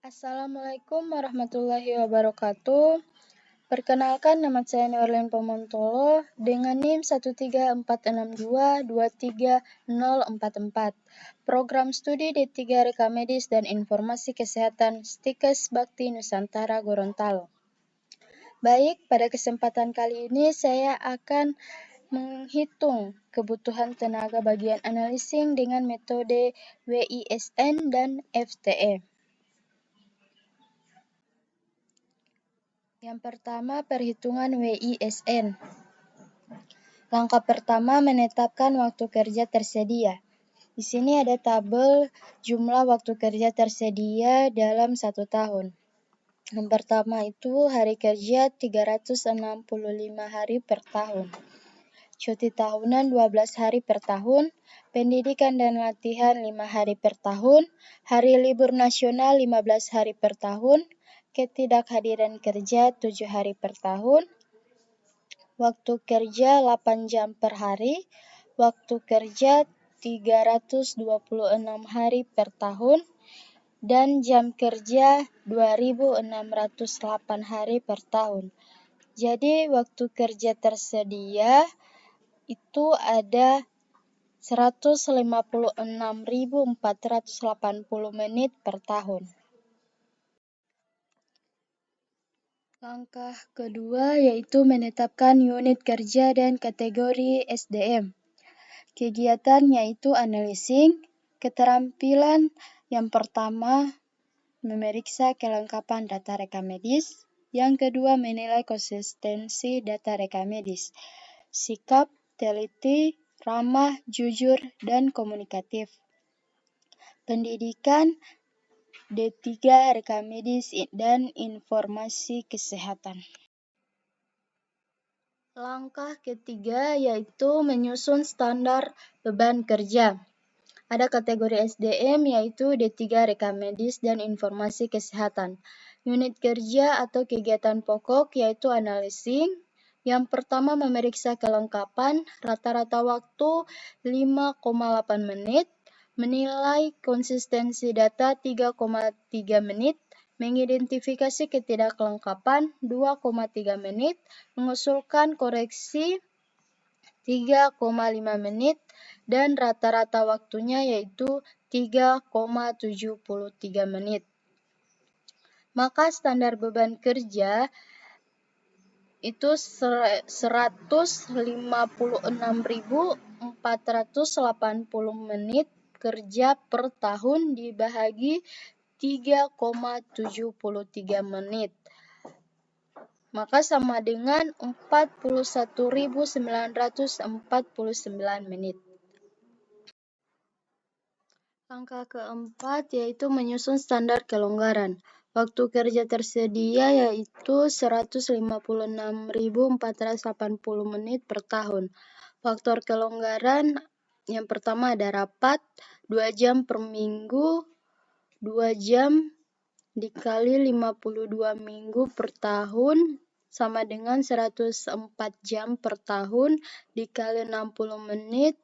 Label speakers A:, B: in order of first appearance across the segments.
A: Assalamualaikum warahmatullahi wabarakatuh. Perkenalkan, nama saya Norlin Pomontolo dengan NIM 13462230044. Program studi D3 Reka Medis dan Informasi Kesehatan Stikes Bakti Nusantara Gorontalo. Baik, pada kesempatan kali ini saya akan menghitung kebutuhan tenaga bagian analising dengan metode WISN dan FTE. Yang pertama, perhitungan WISN. Langkah pertama, menetapkan waktu kerja tersedia. Di sini ada tabel jumlah waktu kerja tersedia dalam 1 tahun. Yang pertama itu hari kerja 365 hari per tahun. Cuti tahunan 12 hari per tahun, pendidikan dan latihan 5 hari per tahun, hari libur nasional 15 hari per tahun, ketidakhadiran kerja 7 hari per tahun, waktu kerja 8 jam per hari, waktu kerja 326 hari per tahun, dan jam kerja 2.608 hari per tahun. Jadi waktu kerja tersedia itu ada 156.480 menit per tahun. Langkah kedua yaitu menetapkan unit kerja dan kategori SDM. Kegiatan yaitu analyzing, keterampilan yang pertama memeriksa kelengkapan data reka medis, yang kedua menilai konsistensi data reka medis, sikap, teliti, ramah, jujur, dan komunikatif. Pendidikan D3 Reka Medis dan Informasi Kesehatan. Langkah ketiga yaitu menyusun standar beban kerja. Ada kategori SDM yaitu D3 Reka Medis dan Informasi Kesehatan. Unit kerja atau kegiatan pokok yaitu analyzing. Yang pertama memeriksa kelengkapan, rata-rata waktu 5,8 menit, menilai konsistensi data 3,3 menit, mengidentifikasi ketidakkelengkapan 2,3 menit, mengusulkan koreksi 3,5 menit, dan rata-rata waktunya yaitu 3,73 menit. Maka standar beban kerja itu 156.480 menit kerja per tahun dibagi 3,73 menit. Maka sama dengan 41.949 menit. Langkah keempat yaitu menyusun standar kelonggaran. Waktu kerja tersedia yaitu 156.480 menit per tahun. Faktor kelonggaran yang pertama ada rapat, 2 jam per minggu, 2 jam dikali 52 minggu per tahun sama dengan 104 jam per tahun dikali 60 menit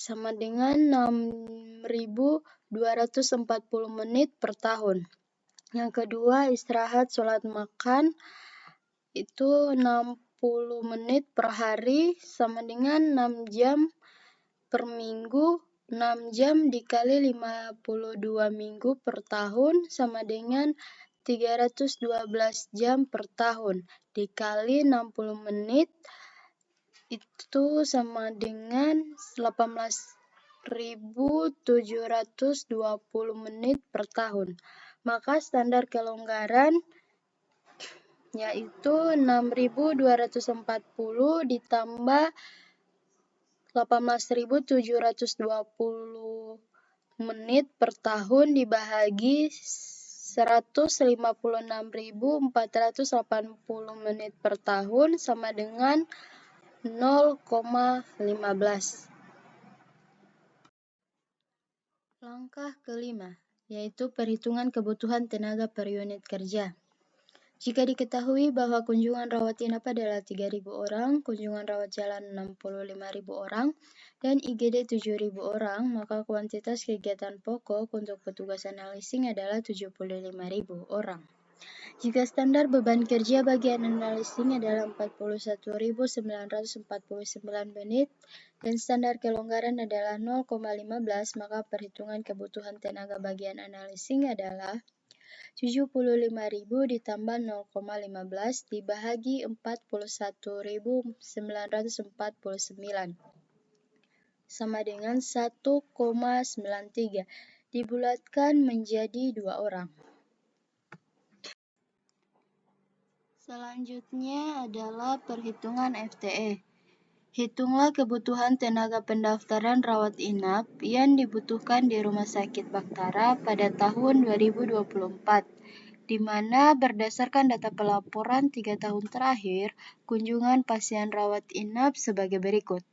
A: sama dengan 6.240 menit per tahun. Yang kedua, istirahat sholat makan itu 60 menit per hari sama dengan 6 jam per minggu. 6 jam dikali 52 minggu per tahun sama dengan 312 jam per tahun dikali 60 menit itu sama dengan 18.720 menit per tahun. Maka standar kelonggaran yaitu 6.240 ditambah 18.720 menit per tahun dibagi 156.480 menit per tahun sama dengan 0,15. Langkah kelima, yaitu perhitungan kebutuhan tenaga per unit kerja. Jika diketahui bahwa kunjungan rawat inap adalah 3.000 orang, kunjungan rawat jalan 65.000 orang, dan IGD 7.000 orang, maka kuantitas kegiatan pokok untuk petugas analyzing adalah 75.000 orang. Jika standar beban kerja bagian analyzing adalah 41.949 menit dan standar kelonggaran adalah 0,15, maka perhitungan kebutuhan tenaga bagian analyzing adalah 75.000 ditambah 0,15 dibagi 41.949 sama dengan 1,93 dibulatkan menjadi 2 orang. Selanjutnya adalah perhitungan FTE. Hitunglah kebutuhan tenaga pendaftaran rawat inap yang dibutuhkan di Rumah Sakit Baktara pada tahun 2024, di mana berdasarkan data pelaporan 3 tahun terakhir, kunjungan pasien rawat inap sebagai berikut.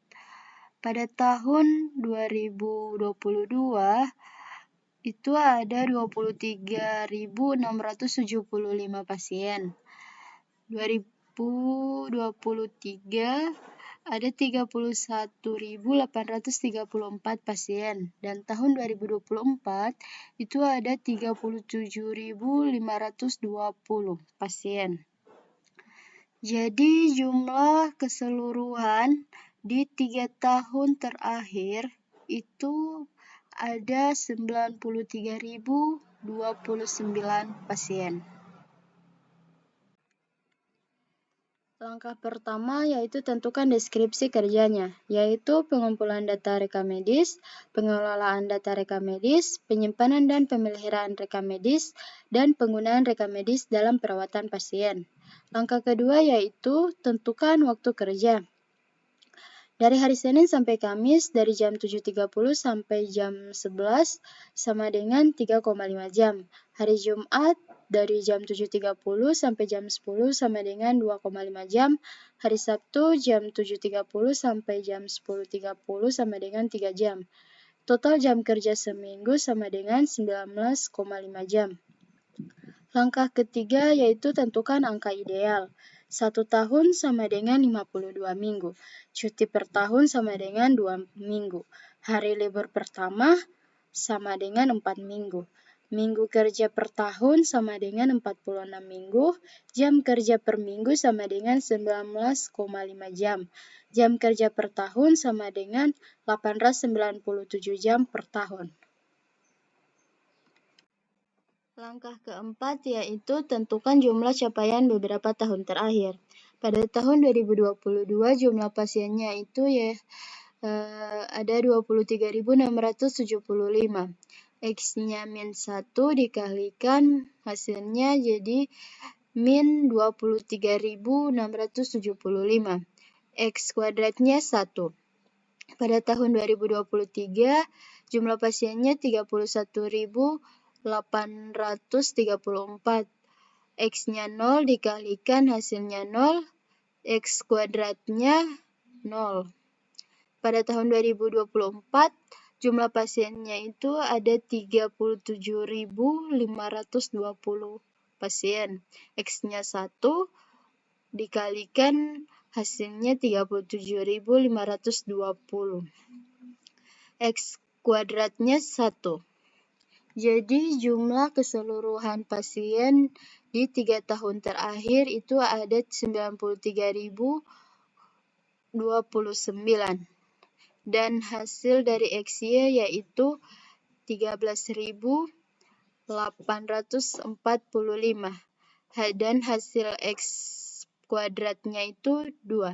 A: Pada tahun 2022, itu ada 23.675 pasien. 2023 ada 31.834 pasien, dan tahun 2024 itu ada 37.520 pasien. Jadi jumlah keseluruhan di 3 tahun terakhir itu ada 93.029 pasien. Langkah pertama yaitu tentukan deskripsi kerjanya, yaitu pengumpulan data rekam medis, pengelolaan data rekam medis, penyimpanan dan pemeliharaan rekam medis, dan penggunaan rekam medis dalam perawatan pasien. Langkah kedua yaitu tentukan waktu kerja. Dari hari Senin sampai Kamis dari jam 7.30 sampai jam 11 sama dengan 3,5 jam. Hari Jumat dari jam 7.30 sampai jam 10 sama dengan 2,5 jam. Hari Sabtu jam 7.30 sampai jam 10.30 sama dengan 3 jam. Total jam kerja seminggu sama dengan 19,5 jam. Langkah ketiga yaitu tentukan angka ideal. 1 tahun sama dengan 52 minggu. Cuti per tahun sama dengan 2 minggu. Hari libur pertama sama dengan 4 minggu. Minggu kerja per tahun sama dengan 46 minggu. Jam kerja per minggu sama dengan 19,5 jam. Jam kerja per tahun sama dengan 897 jam per tahun. Langkah keempat yaitu tentukan jumlah capaian beberapa tahun terakhir. Pada tahun 2022 jumlah pasiennya itu ada 23.675. X-nya min 1 dikalikan hasilnya jadi min 23.675. X kuadratnya 1. Pada tahun 2023 jumlah pasiennya 31.834. X-nya 0 dikalikan hasilnya 0, X kuadratnya 0. Pada tahun 2024, jumlah pasiennya itu ada 37.520 pasien. X-nya 1 dikalikan hasilnya 37.520. X kuadratnya 1. Jadi jumlah keseluruhan pasien di 3 tahun terakhir itu ada 93.029. Dan hasil dari XY yaitu 13.845. Dan hasil X kuadratnya itu 2.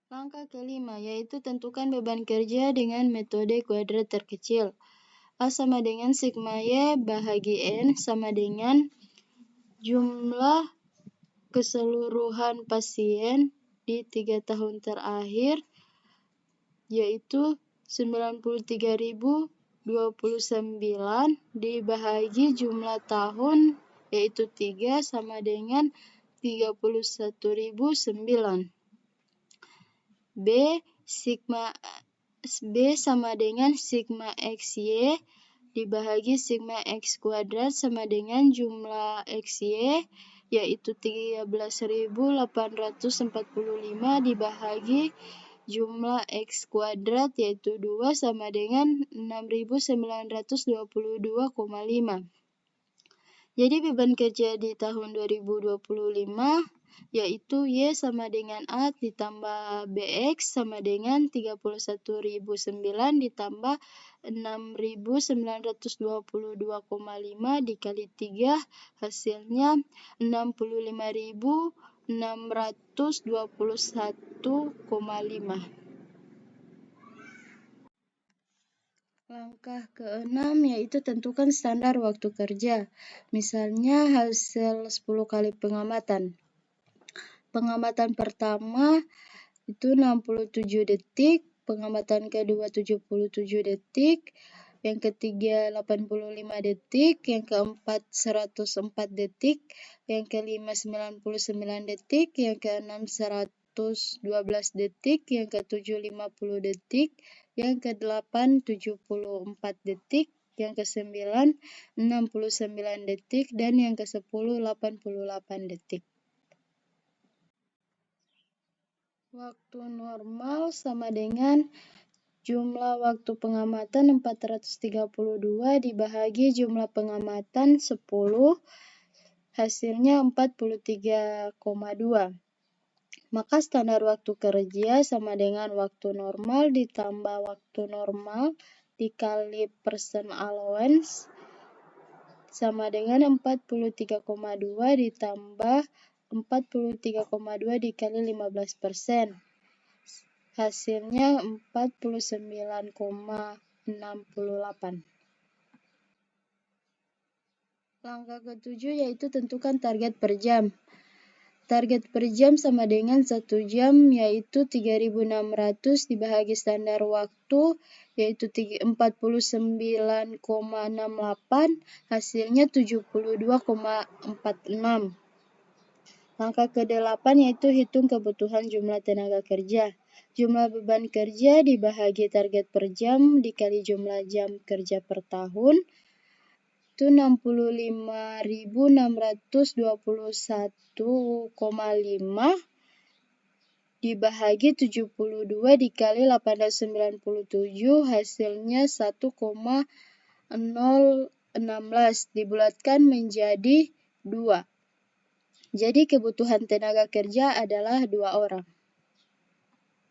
A: Langkah kelima yaitu tentukan beban kerja dengan metode kuadrat terkecil. A sama dengan sigma Y bahagi N sama dengan jumlah keseluruhan pasien di 3 tahun terakhir yaitu 93.029 dibahagi jumlah tahun yaitu 3 sama dengan 31.009. B sama dengan sigma XY dibahagi sigma X kuadrat sama dengan jumlah XY, yaitu 13.845 dibahagi jumlah X kuadrat, yaitu 2 sama dengan 6.922,5. Jadi beban kerja di tahun 2025 yaitu Y sama dengan A ditambah BX sama dengan 31.009 ditambah 6.922,5 dikali 3 hasilnya 65.621,5. Langkah ke-6 yaitu tentukan standar waktu kerja. Misalnya hasil 10 kali pengamatan. Pengamatan pertama itu 67 detik, pengamatan kedua 77 detik, yang ketiga 85 detik, yang keempat 104 detik, yang kelima 99 detik, yang keenam 112 detik, yang ketujuh 50 detik, yang ke-8 74 detik, yang ke-9 69 detik, dan yang ke-10 88 detik. Waktu normal sama dengan jumlah waktu pengamatan 432 dibahagi jumlah pengamatan 10, hasilnya 43,2. Maka standar waktu kerja sama dengan waktu normal ditambah waktu normal dikali percent allowance sama dengan 43,2 ditambah 43,2 dikali 15%. Hasilnya 49,68. Langkah ke-7 yaitu tentukan target per jam. Target per jam sama dengan 1 jam yaitu 3.600 dibahagi standar waktu yaitu 49,68 hasilnya 72,46. Langkah ke-8 yaitu hitung kebutuhan jumlah tenaga kerja. Jumlah beban kerja dibahagi target per jam dikali jumlah jam kerja per tahun itu 65.621,5 dibahagi 72 dikali 897 hasilnya 1,016 dibulatkan menjadi 2. Jadi kebutuhan tenaga kerja adalah 2 orang.